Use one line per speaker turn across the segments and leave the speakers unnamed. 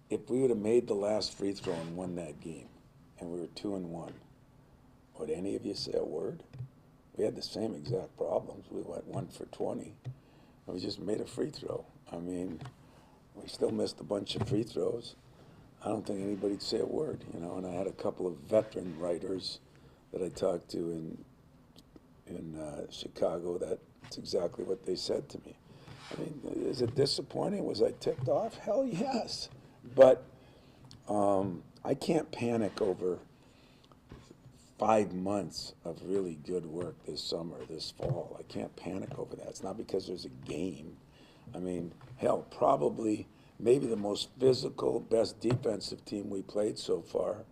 if we would have made the last free throw and won that game, and we were 2-1, would any of you say a word? We had the same exact problems. We went 1 for 20, and we just made a free throw. I mean, we still missed a bunch of free throws. I don't think anybody'd say a word, you know. And I had a couple of veteran writers that I talked to in Chicago. That's exactly what they said to me. I mean, is it disappointing? Was I ticked off? Hell yes. But I can't panic over 5 months of really good work this summer, this fall. I can't panic over that. It's not because there's a game. I mean, hell, probably maybe the most physical, best defensive team we played so far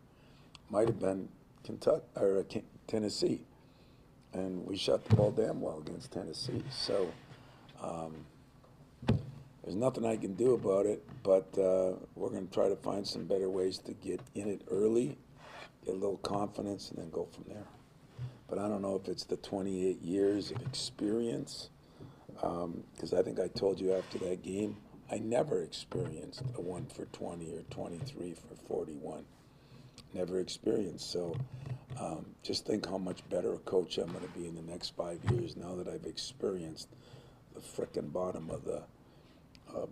might have been Kentucky or Tennessee, and we shot the ball damn well against Tennessee. So there's nothing I can do about it, but we're going to try to find some better ways to get in it early, get a little confidence, and then go from there. But I don't know if it's the 28 years of experience, because I think I told you after that game, I never experienced a 1 for 20 or 23 for 41. Never experienced. So just think how much better a coach I'm going to be in the next 5 years now that I've experienced the frickin' bottom of the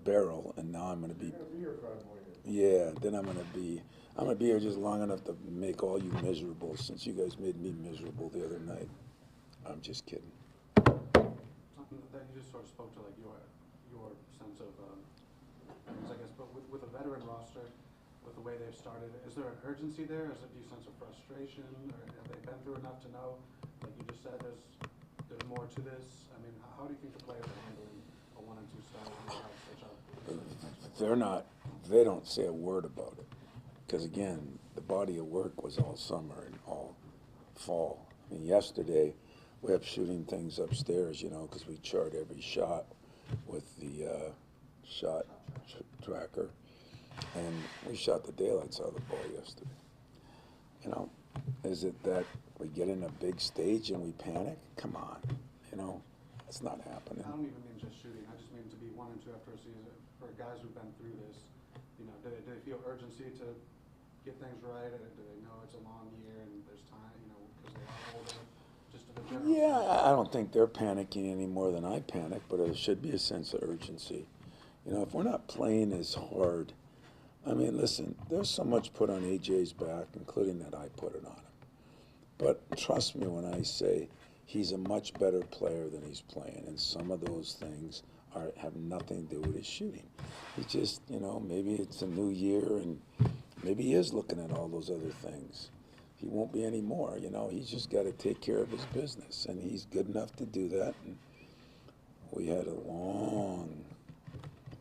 barrel, and now I'm going to be. Yeah, then I'm going to be here just long enough to make all you miserable, since you guys made me miserable the other night. I'm just kidding.
Something that you just sort of spoke to, like your sense of things, I guess, but with a veteran roster, with the way they've started, is there an urgency there? Is it, do you sense a frustration, or have they been through enough to know, like you just said, there's more to this? I mean, how do you think the players are handling a 1 and 2 start when they have such a
They don't say a word about it, because again, the body of work was all summer and all fall. I mean, yesterday we have shooting things upstairs, you know, because we chart every shot with the shot tracker, and we shot the daylights out of the ball yesterday. You know, is it that we get in a big stage and we panic? Come on, you know, it's not happening.
I don't even mean just shooting. I just mean to be 1 and 2 after a season. For guys who've been through this, you know, do they feel urgency to get things right? Or do they know it's a long year and there's time, you know, because they are older? Just to the general
Yeah,
sense.
I don't think they're panicking any more than I panic, but there should be a sense of urgency. You know, if we're not playing as hard, I mean, listen, there's so much put on AJ's back, including that I put it on him. But trust me when I say he's a much better player than he's playing, and some of those things have nothing to do with his shooting. He just, you know, maybe it's a new year, and maybe he is looking at all those other things. He won't be anymore, you know. He's just got to take care of his business, and he's good enough to do that. And we had a long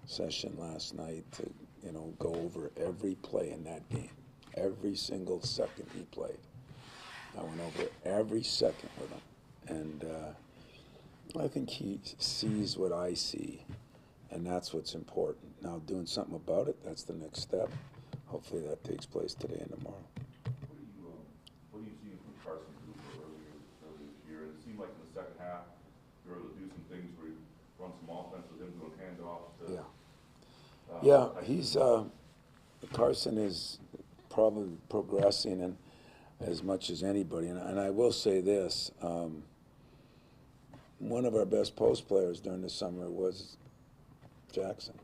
session last night to, you know, go over every play in that game, every single second he played. I went over every second with him, and I think he sees what I see, and that's what's important. Now, doing something about it, that's the next step. Hopefully that takes place today and tomorrow.
What do you see from Carson earlier this year? And it seemed like in the second half, you were able to do some things where you run some offense with him doing handoffs.
He's Carson is probably progressing and as much as anybody. And I will say this, one of our best post players during the summer was Jackson.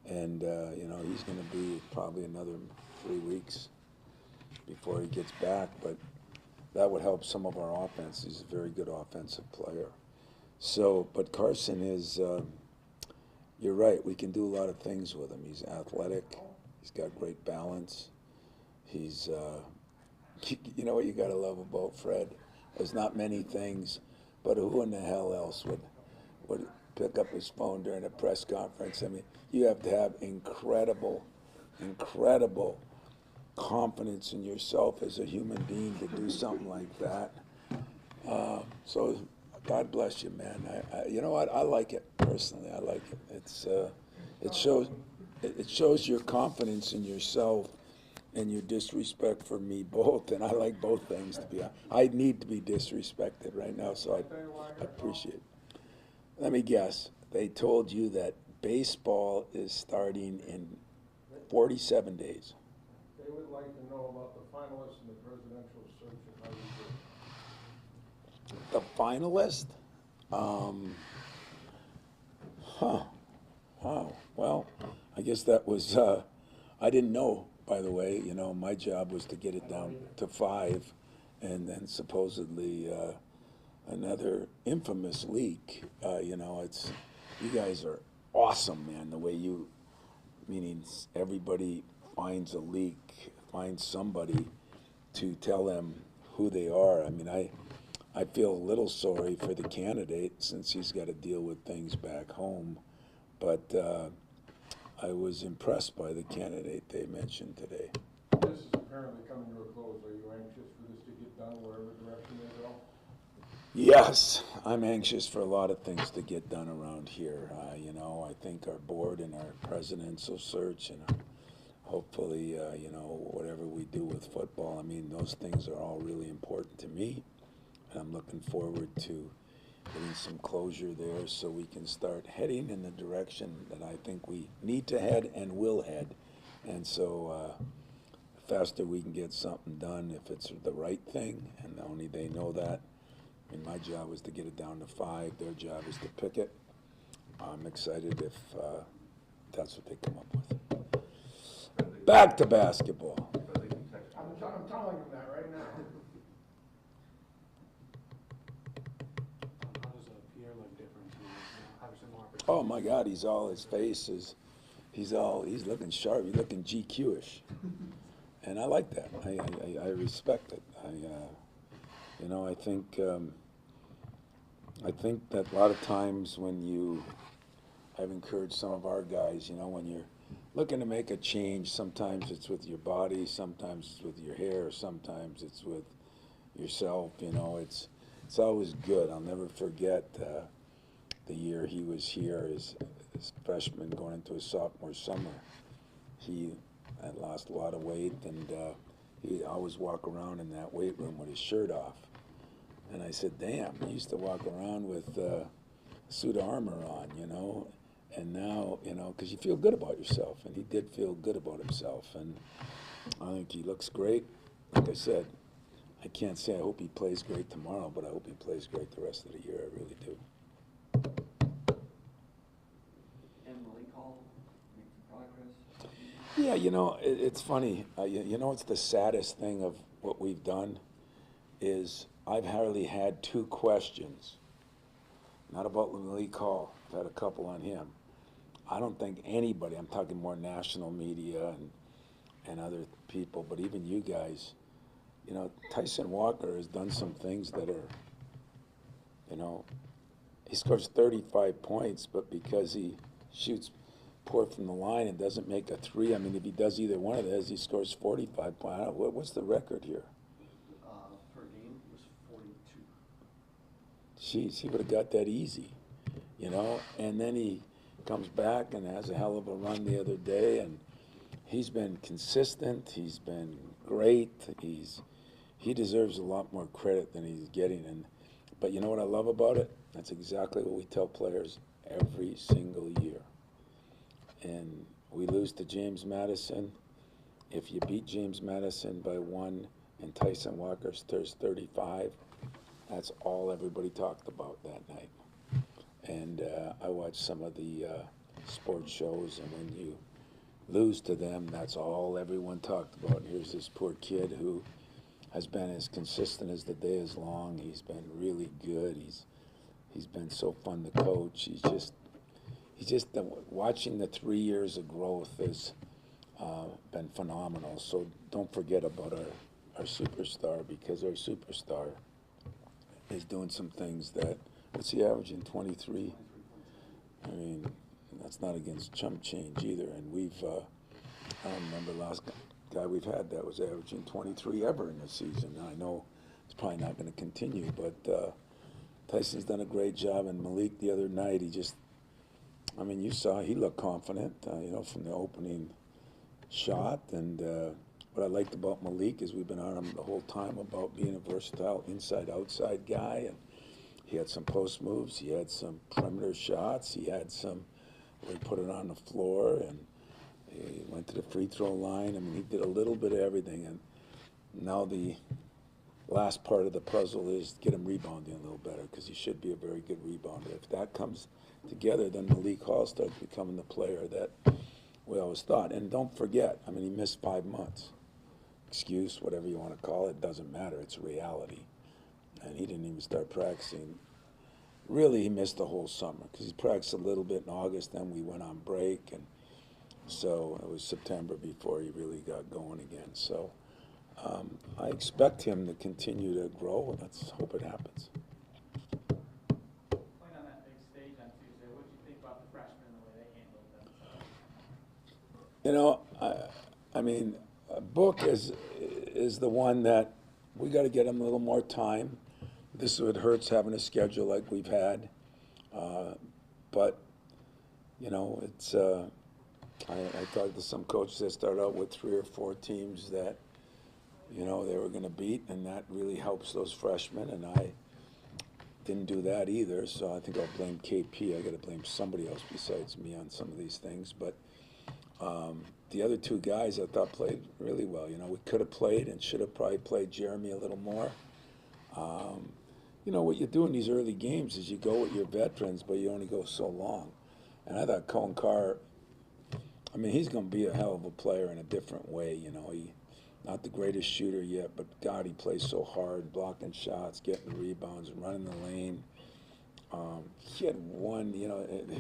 And, you know, he's going to be probably another 3 weeks before he gets back. But that would help some of our offense. He's a very good offensive player. So, but Carson is, you're right, we can do a lot of things with him. He's athletic. He's got great balance. He's, you know what you got to love about Fred? There's not many things, but who in the hell else would pick up his phone during a press conference? I mean, you have to have incredible confidence in yourself as a human being to do something like that. So God bless you, man. You know what? I like it personally. I like it. It shows your confidence in yourself and your disrespect for me both, and I like both things to be. I need to be disrespected right now, so I appreciate it. Let me guess. They told you that baseball is starting in 47 days.
They would like to know about the finalists in the presidential search and how you did.
The finalist? Wow. Well, I guess that was, I didn't know, by the way. You know, my job was to get it down to 5, and then supposedly another infamous leak. You know, you guys are awesome, man, the way you, meaning everybody finds a leak, finds somebody to tell them who they are. I mean, I feel a little sorry for the candidate since he's got to deal with things back home, but I was impressed by the candidate they mentioned today.
This is apparently coming to a close. Are you anxious for this to get done, wherever direction they go?
Yes, I'm anxious for a lot of things to get done around here. You know, I think our board and our presidential search and hopefully, you know, whatever we do with football, I mean, those things are all really important to me. And I'm looking forward to getting some closure there so we can start heading in the direction that I think we need to head and will head. And so the faster we can get something done, if it's the right thing, and only they know that. I mean, my job was to get it down to 5. Their job is to pick it. I'm excited if that's what they come up with. Back to basketball.
I'm telling them that right now.
How does a peer look different to you, having some more opportunity?
Oh my God, his face is, he's looking sharp. He's looking GQ-ish, and I like that. I respect it. You know, I think that a lot of times when I've encouraged some of our guys, you know, when you're looking to make a change, sometimes it's with your body, sometimes it's with your hair, sometimes it's with yourself. You know, it's always good. I'll never forget the year he was here as freshman going into his sophomore summer. He had lost a lot of weight, and he always walk around in that weight room with his shirt off. And I said, damn, he used to walk around with a suit of armor on, you know. And now, you know, because you feel good about yourself, and he did feel good about himself. And I think he looks great. Like I said, I can't say I hope he plays great tomorrow, but I hope he plays great the rest of the year. I really do.
And Malik Hall, making progress?
Yeah, you know, it's funny. You know, it's the saddest thing of what we've done is I've hardly had 2 questions. Not about Malik Hall. I've had a couple on him. I don't think anybody, I'm talking more national media and other people, but even you guys, you know, Tyson Walker has done some things that are, you know, he scores 35 points, but because he shoots poor from the line and doesn't make a 3, I mean, if he does either one of those, he scores 45 points. What's the record here?
Per game was 42.
Jeez, he would have got that easy, you know? And then he comes back and has a hell of a run the other day, and he's been consistent. He's been great. He deserves a lot more credit than he's getting. But you know what I love about it? That's exactly what we tell players every single year. And we lose to James Madison. If you beat James Madison by 1 and Tyson Walker stirs 35, that's all everybody talked about that night. And I watched some of the sports shows, and when you lose to them, that's all everyone talked about. Here's this poor kid who has been as consistent as the day is long. He's been really good. He's been so fun to coach. He's just watching the 3 years of growth has been phenomenal. So don't forget about our superstar, because our superstar is doing some things that, what's he averaging, 23? I mean, that's not against chump change either. And I don't remember the last guy we've had that was averaging 23 ever in a season. Now, I know it's probably not going to continue, but Tyson's done a great job. And Malik the other night, I mean, you saw he looked confident, you know, from the opening shot. And what I liked about Malik is we've been on him the whole time about being a versatile inside-outside guy. And he had some post moves. He had some perimeter shots. He had some where he put it on the floor. And He went to the free throw line. I mean, he did a little bit of everything. And now the last part of the puzzle is get him rebounding a little better, because he should be a very good rebounder. If that comes together, then Malik Hall starts becoming the player that we always thought. And don't forget, I mean, he missed 5 months. Excuse, whatever you want to call it, doesn't matter. It's reality. And he didn't even start practicing. Really, he missed the whole summer, because he practiced a little bit in August, then we went on break, and so it was September before he really got going again. So I expect him to continue to grow. Let's hope it happens.
Playing on that big stage on Tuesday, what did you think about the freshmen and the way they handled themselves?
I mean, Book is the one that we got to get him a little more time. This is what hurts, having a schedule like we've had. But, it's I talked to some coaches that start out with 3 or 4 teams that, they were going to beat, and that really helps those freshmen, and I didn't do that either, so I think I'll blame KP. I got to blame somebody else besides me on some of these things. But the other 2 guys I thought played really well. We could have played and should have probably played Jeremy a little more. What you do in these early games is you go with your veterans, but you only go so long. And I thought Cohen Carr, I mean, he's going to be a hell of a player in a different way. He not the greatest shooter yet, but God, he plays so hard, blocking shots, getting rebounds, running the lane. He had one,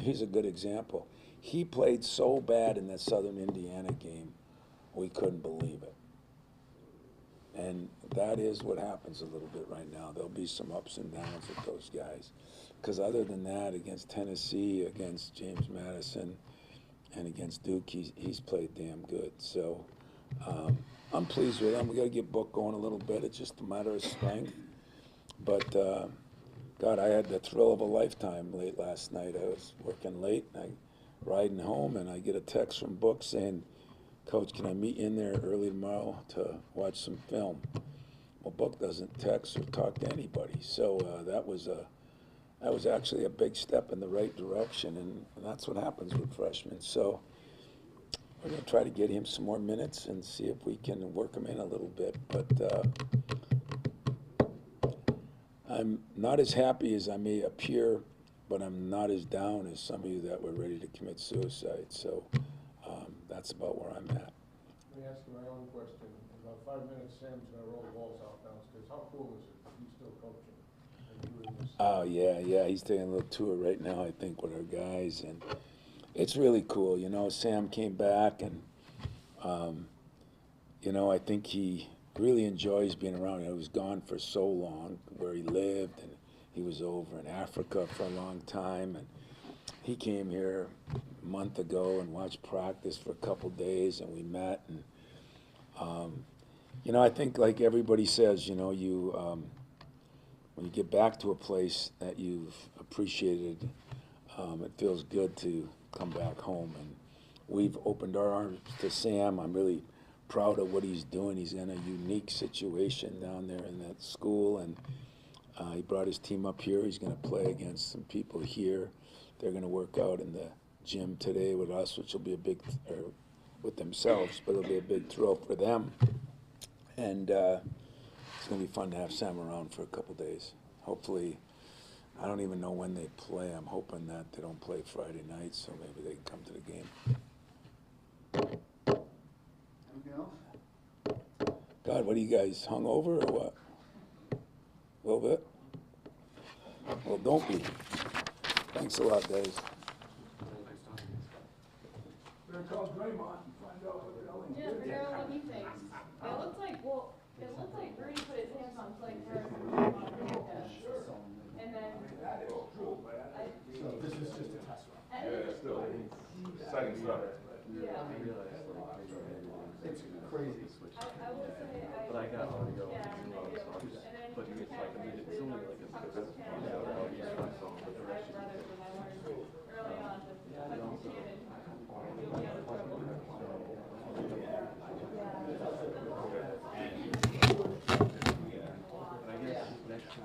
here's a good example. He played so bad in that Southern Indiana game, we couldn't believe it. And that is what happens a little bit right now. There'll be some ups and downs with those guys. Because other than that, against Tennessee, against James Madison, and against Duke, he's played damn good. So I'm pleased with him. We got to get Book going a little bit. It's just a matter of strength. But, God, I had the thrill of a lifetime late last night. I was working late, and I riding home, and I get a text from Book saying, "Coach, can I meet you in there early tomorrow to watch some film?" Well, Book doesn't text or talk to anybody. So that was actually a big step in the right direction, and that's what happens with freshmen. So we're going to try to get him some more minutes and see if we can work him in a little bit. But I'm not as happy as I may appear, but I'm not as down as some of you that were ready to commit suicide. So that's about where I'm at.
Let me ask you my own question. In about 5 minutes, Sam's gonna roll the balls out downstairs. How cool is it that he's still coaching and doing this?
Oh, yeah. He's taking a little tour right now, I think, with our guys. And it's really cool. Sam came back, and, I think he really enjoys being around. He was gone for so long, where he lived, and he was over in Africa for a long time. And he came here a month ago and watched practice for a couple days, and we met. And, I think, like everybody says, when you get back to a place that you've appreciated, it feels good to come back home. And we've opened our arms to Sam. I'm really proud of what he's doing. He's in a unique situation down there in that school, and he brought his team up here. He's going to play against some people here. They're going to work out in the gym today with us, which will be a big, or with themselves, but it'll be a big thrill for them. And it's going to be fun to have Sam around for a couple days. Hopefully, I don't even know when they play. I'm hoping that they don't play Friday night, so maybe they can come to the game.
Anything else?
God, what are you guys, hungover or what? A little bit? Well, don't be. Thanks a lot, guys.
Thanks, Tom.
Better call Draymond and find out what the hell he
Yeah,
did.
figure out what he thinks. It looked like Rudy put his hands on Clay first and and then
That is true, but
So this is just a test run.
Yeah, still, exciting stuff.
yeah.
It's crazy.
I will say
But I got to go.
yeah, and then
But it's like, I mean, it's only like a
brothers when I learned early on that if you can't, you'll be out of trouble.
But I guess next year.